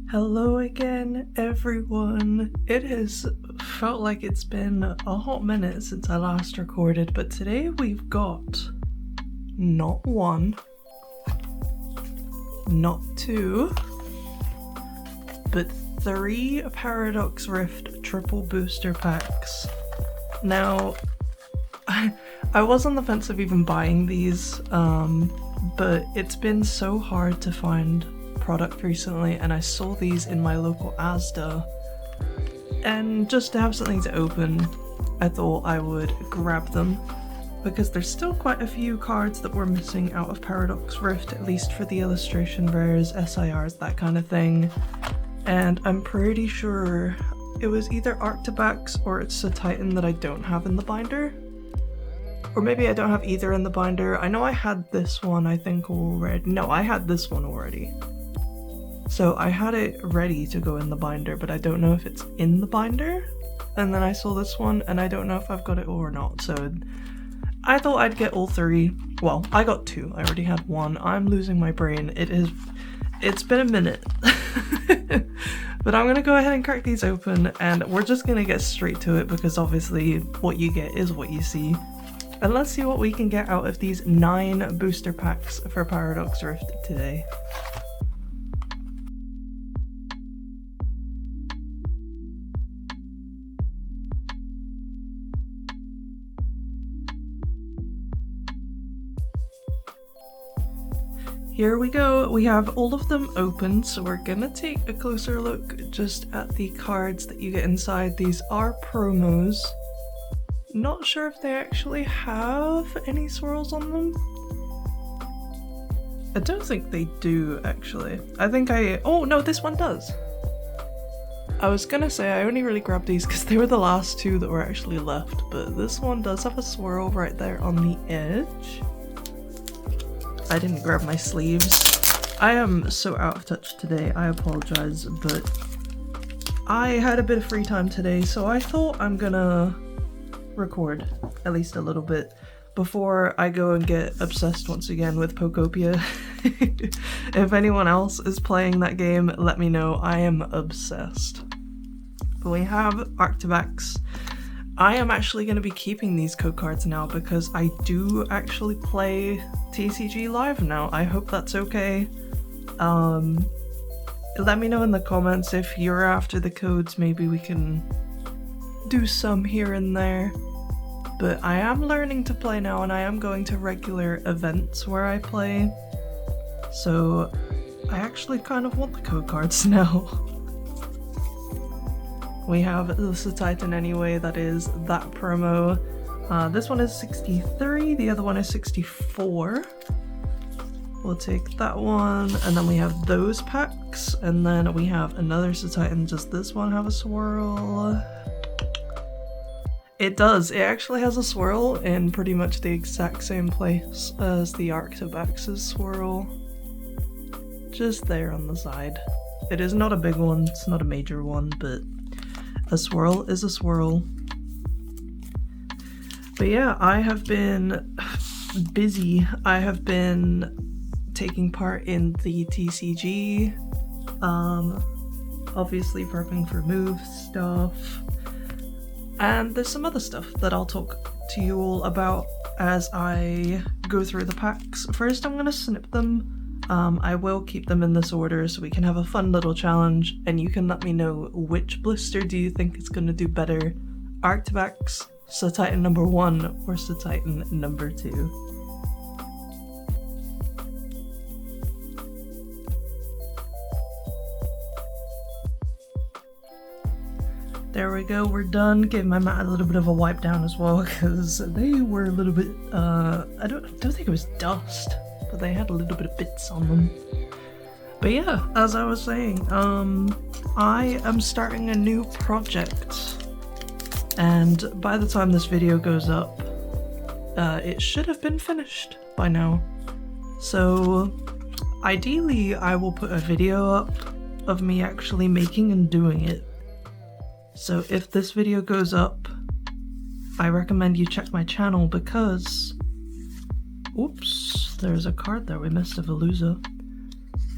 Hello again, everyone. It has felt like it's been a hot minute since I last recorded, but today we've got not one, not two, but 3 Paradox Rift triple booster packs. Now, I was on the fence of even buying these, but it's been so hard to find product recently, and I saw these in my local Asda, and just to have something to open, I thought I would grab them because there's still quite a few cards that were missing out of Paradox Rift, at least for the illustration rares, SIRs, that kind of thing. And I'm pretty sure it was either Arctibax or it's a Titan that I don't have in the binder. Or maybe I don't have either in the binder. I know I had this one, I think, already. No, I had this one already. So I had it ready to go in the binder, but I don't know if it's in the binder. And then I saw this one, and I don't know if I've got it or not. So I thought I'd get all 3. Well, I got 2. I already had 1. I'm losing my brain. It's been a minute. But I'm gonna go ahead and crack these open, and we're just gonna get straight to it because obviously what you get is what you see. And let's see what we can get out of these 9 booster packs for Paradox Rift today. Here we go, we have all of them open, so we're gonna take a closer look just at the cards that you get inside. These are promos. Not sure if they actually have any swirls on them. I don't think they do, actually. Oh no, this one does. I was gonna say I only really grabbed these because they were the last 2 that were actually left, but this one does have a swirl right there on the edge. I didn't grab my sleeves. I am so out of touch today, I apologize, but I had a bit of free time today, so I thought I'm gonna record at least a little bit before I go and get obsessed once again with Pokopia. If anyone else is playing that game, let me know. I am obsessed. But we have Arctibax. I am actually going to be keeping these code cards now because I do actually play TCG live now. I hope that's okay. Let me know in the comments if you're after the codes. Maybe we can do some here and there. But I am learning to play now, and I am going to regular events where I play. So I actually kind of want the code cards now. We have the Titan anyway, that is that promo. This one is 63, the other one is 64. We'll take that one, and then we have those packs, and then we have another Titan. Does this one have a swirl? It does. It actually has a swirl in pretty much the exact same place as the Arctibax's swirl. Just there on the side. It is not a big one, it's not a major one, but a swirl is a swirl. But yeah, I have been busy. I have been taking part in the TCG, obviously prepping for move stuff, and there's some other stuff that I'll talk to you all about as I go through the packs. First, I'm gonna snip them. I will keep them in this order so we can have a fun little challenge, and you can let me know which blister do you think is going to do better, Arctibax, Titan number 1, or Titan number 2. There we go, we're done. Give my mat a little bit of a wipe down as well because they were a little bit, I don't think it was dust, but they had a little bit of bits on them. But yeah, as I was saying, I am starting a new project, and by the time this video goes up, it should have been finished by now. So ideally I will put a video up of me actually making and doing it. So if this video goes up, I recommend you check my channel because Oops, there's a card there we missed of Veluza.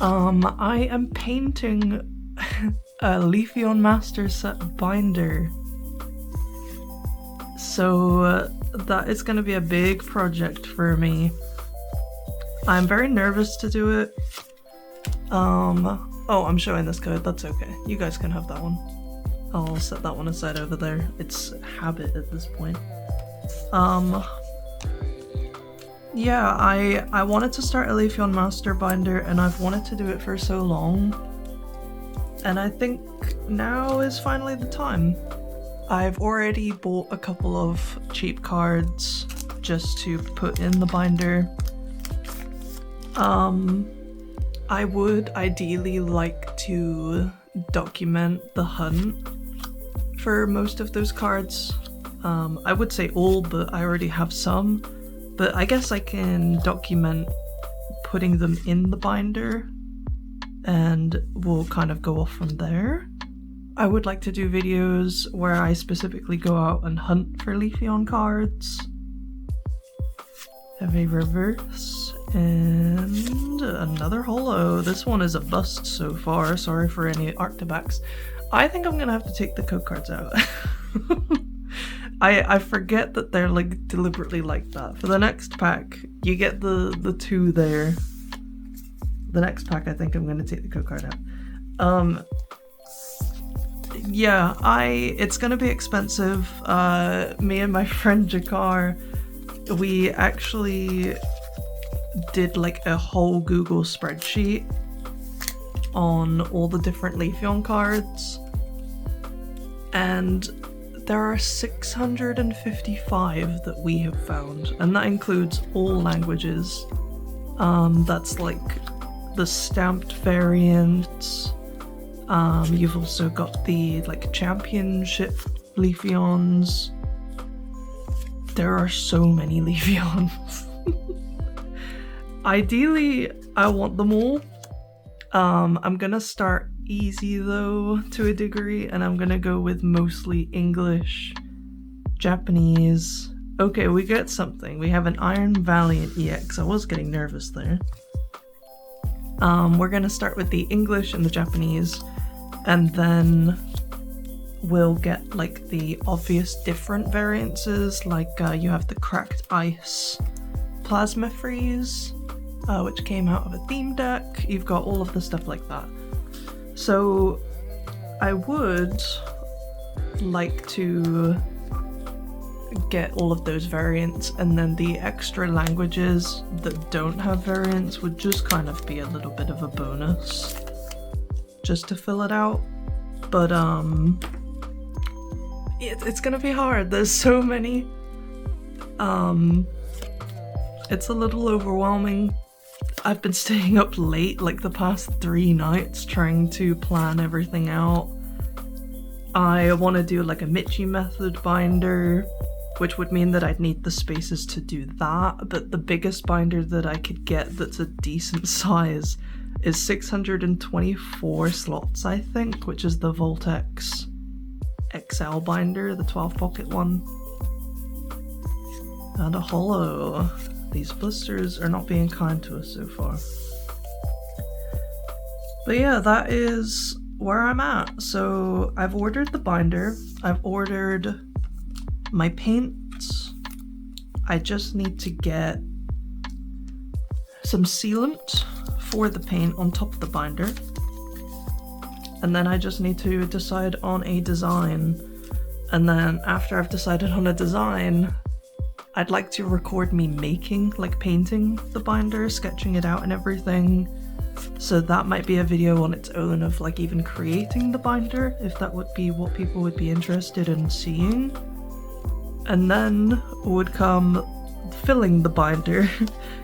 I am painting a Leafeon Master Set binder. So that is going to be a big project for me. I'm very nervous to do it. Oh, I'm showing this code, that's okay. You guys can have that one. I'll set that one aside over there. It's habit at this point. Yeah, I wanted to start a Leafeon Master binder and I've wanted to do it for so long. And I think now is finally the time. I've already bought a couple of cheap cards just to put in the binder. I would ideally like to document the hunt for most of those cards. I would say all, but I already have some. But I guess I can document putting them in the binder and we'll kind of go off from there. I would like to do videos where I specifically go out and hunt for Leafeon cards. Have a reverse and another holo. This one is a bust so far. Sorry for any Arctibacks. I think I'm gonna have to take the code cards out. I forget that they're like deliberately like that. For the next pack, you get the two there. The next pack, I think I'm gonna take the code card out. Yeah, it's gonna be expensive. Me and my friend Jakar, we actually did like a whole Google spreadsheet on all the different Leafeon cards, and there are 655 that we have found, and that includes all languages. That's like the stamped variants. You've also got the like championship Leafeons. There are so many Leafeons. Ideally, I want them all. I'm gonna start easy though, to a degree, and I'm gonna go with mostly English, Japanese. Okay, we get something. We have an Iron Valiant EX. I was getting nervous there. We're gonna start with the English and the Japanese, and then we'll get like the obvious different variances, like you have the Cracked Ice Plasma Freeze, which came out of a theme deck. You've got all of the stuff like that. So I would like to get all of those variants, and then the extra languages that don't have variants would just kind of be a little bit of a bonus just to fill it out. But it's gonna be hard. There's so many. It's a little overwhelming. I've been staying up late like the past 3 nights trying to plan everything out. I want to do like a Michi method binder, which would mean that I'd need the spaces to do that, but the biggest binder that I could get that's a decent size is 624 slots, I think, which is the Voltex XL binder, the 12 pocket one. And a holo. These blisters are not being kind to us so far. But yeah, that is where I'm at. So I've ordered the binder, I've ordered my paints. I just need to get some sealant for the paint on top of the binder. And then I just need to decide on a design. And then after I've decided on a design, I'd like to record me making, like painting the binder, sketching it out and everything. So that might be a video on its own of like even creating the binder, if that would be what people would be interested in seeing. And then would come filling the binder,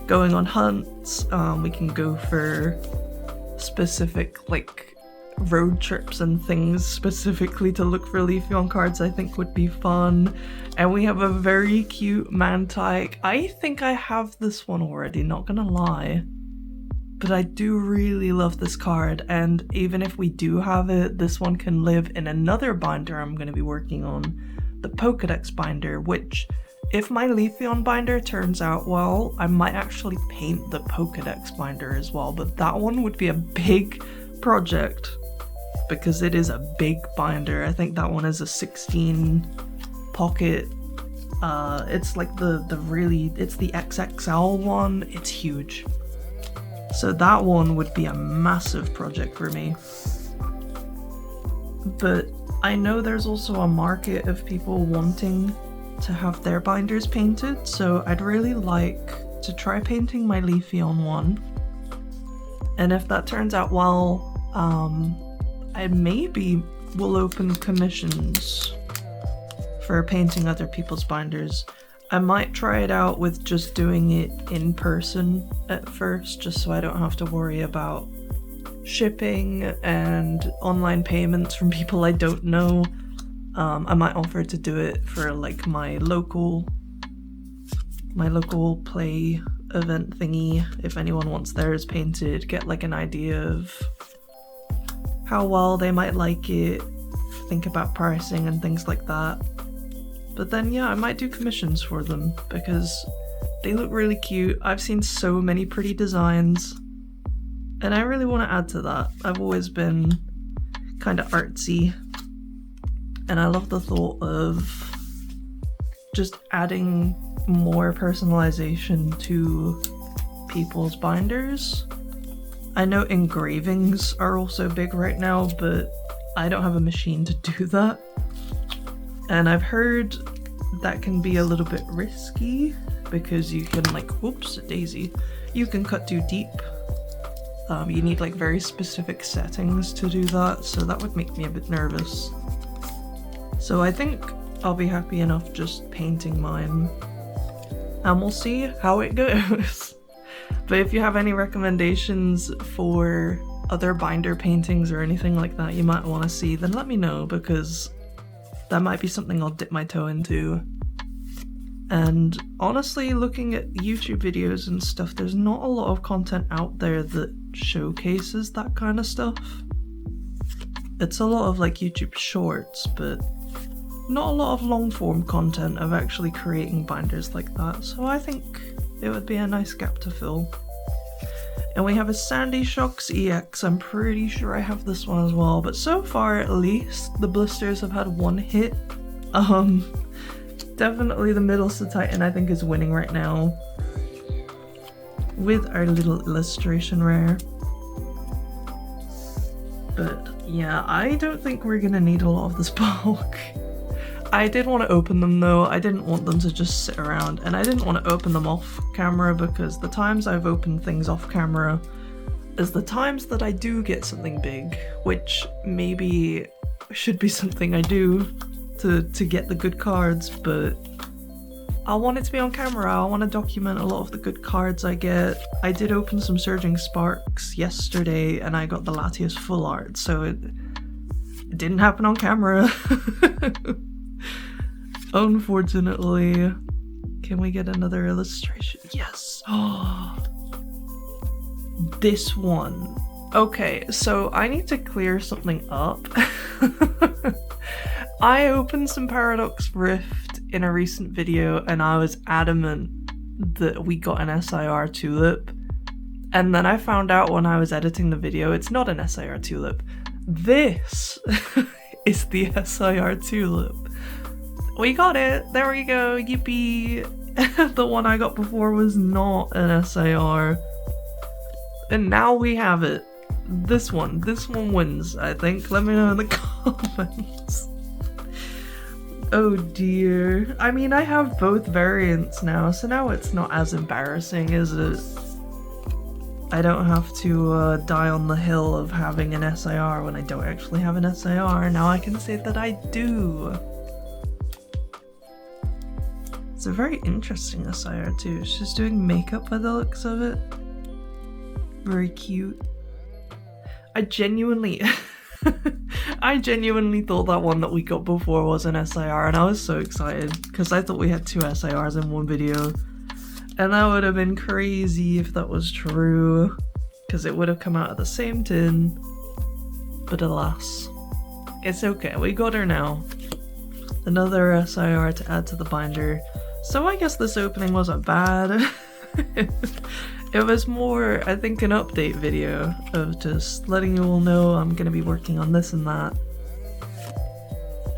going on hunts. We can go for specific like road trips and things specifically to look for Leafeon cards. I think would be fun. And we have a very cute Mantike. I think I have this one already, not gonna lie. But I do really love this card, and even if we do have it, this one can live in another binder I'm going to be working on, the Pokedex binder, which, if my Leafeon binder turns out well, I might actually paint the Pokedex binder as well, but that one would be a big project. because it is a big binder. I think that one is a 16 pocket. It's like it's the XXL one. It's huge. So that one would be a massive project for me. But I know there's also a market of people wanting to have their binders painted, so I'd really like to try painting my Leafy on one. And if that turns out well, I maybe will open commissions for painting other people's binders. I might try it out with just doing it in person at first, just so I don't have to worry about shipping and online payments from people I don't know. I might offer to do it for like my local play event thingy, if anyone wants theirs painted, get like an idea of how well they might like it, think about pricing and things like that. But then yeah, I might do commissions for them because they look really cute. I've seen so many pretty designs and I really want to add to that. I've always been kind of artsy and I love the thought of just adding more personalization to people's binders. I know engravings are also big right now, but I don't have a machine to do that. And I've heard that can be a little bit risky because you can like, whoops, daisy, you can cut too deep. You need like very specific settings to do that, so that would make me a bit nervous. So I think I'll be happy enough just painting mine. And we'll see how it goes. But if you have any recommendations for other binder paintings or anything like that you might want to see, then let me know, because that might be something I'll dip my toe into. And honestly, looking at YouTube videos and stuff, there's not a lot of content out there that showcases that kind of stuff. It's a lot of like YouTube shorts, but not a lot of long form content of actually creating binders like that, so I think it would be a nice gap to fill. And we have a Sandy Shocks EX. I'm pretty sure I have this one as well, but so far at least the blisters have had one hit. Definitely the Middleston Titan I think is winning right now with our little illustration rare. But yeah, I don't think we're gonna need a lot of this bulk. I did want to open them though. I didn't want them to just sit around, and I didn't want to open them off camera because the times I've opened things off camera is the times that I do get something big, which maybe should be something I do to get the good cards, but I want it to be on camera. I want to document a lot of the good cards I get. I did open some Surging Sparks yesterday and I got the Latias full art, so it didn't happen on camera. Unfortunately. Can we get another illustration? Yes! Oh, this one. Okay, so I need to clear something up. I opened some Paradox Rift in a recent video and I was adamant that we got an SIR tulip. And then I found out when I was editing the video, it's not an SIR tulip. This is the SIR tulip. We got it! There we go, yippee! The one I got before was not an SIR. And now we have it. This one wins, I think. Let me know in the comments. Oh dear. I mean, I have both variants now, so now it's not as embarrassing, is it? I don't have to die on the hill of having an SIR when I don't actually have an SIR. Now I can say that I do. It's a very interesting SIR too. She's doing makeup by the looks of it. Very cute. I genuinely thought that one that we got before was an SIR, and I was so excited because I thought we had 2 SIRs in one video. And that would have been crazy if that was true, because it would have come out of the same tin. But alas, it's okay, we got her now. Another SIR to add to the binder. So I guess this opening wasn't bad. It was more, I think, an update video of just letting you all know I'm gonna be working on this and that.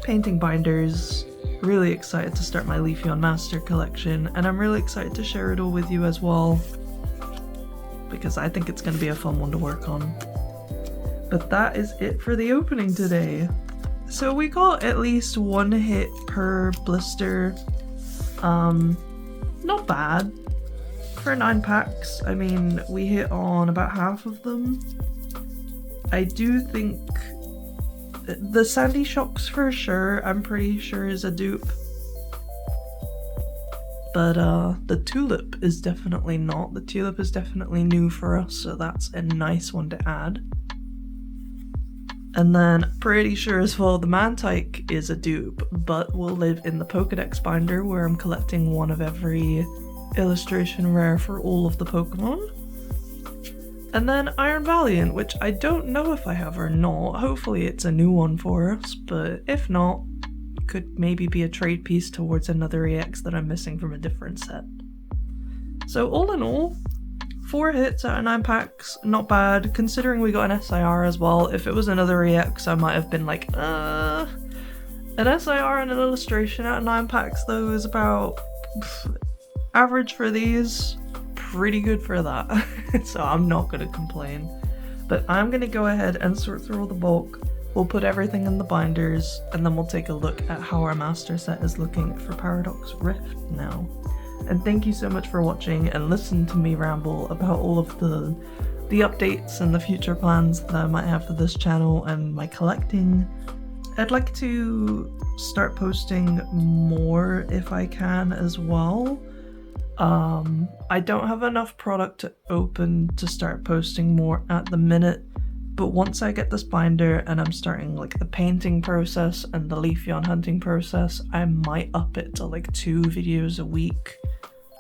Painting binders, really excited to start my Leafeon Master collection, and I'm really excited to share it all with you as well, because I think it's gonna be a fun one to work on. But that is it for the opening today. So we got at least one hit per blister. Not bad. For 9 packs, I mean, we hit on about half of them. I do think the Sandy Shocks for sure, I'm pretty sure is a dupe. But the Tulip is definitely not. The Tulip is definitely new for us, so that's a nice one to add. And then pretty sure as well the Mantike is a dupe, but will live in the Pokedex binder where I'm collecting one of every illustration rare for all of the Pokemon. And then Iron Valiant, which I don't know if I have or not. Hopefully it's a new one for us, but if not, could maybe be a trade piece towards another EX that I'm missing from a different set. So all in all, 4 hits out of 9 packs, not bad, considering we got an SIR as well. If it was another EX, I might have been like, an SIR and an illustration out of 9 packs though is about average for these, pretty good for that. So I'm not gonna complain. But I'm gonna go ahead and sort through all the bulk. We'll put everything in the binders, and then we'll take a look at how our master set is looking for Paradox Rift now. And thank you so much for watching and listening to me ramble about all of the updates and the future plans that I might have for this channel and my collecting. I'd like to start posting more if I can as well. I don't have enough product to open to start posting more at the minute, but once I get this binder and I'm starting like the painting process and the Leafeon hunting process, I might up it to like 2 videos a week,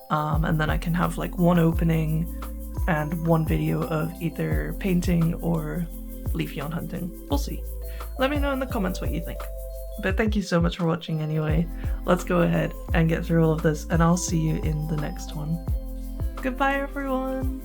and then I can have like 1 opening and 1 video of either painting or Leafeon hunting. We'll see. Let me know in the comments what you think. But thank you so much for watching anyway. Let's go ahead and get through all of this, and I'll see you in the next one. Goodbye everyone!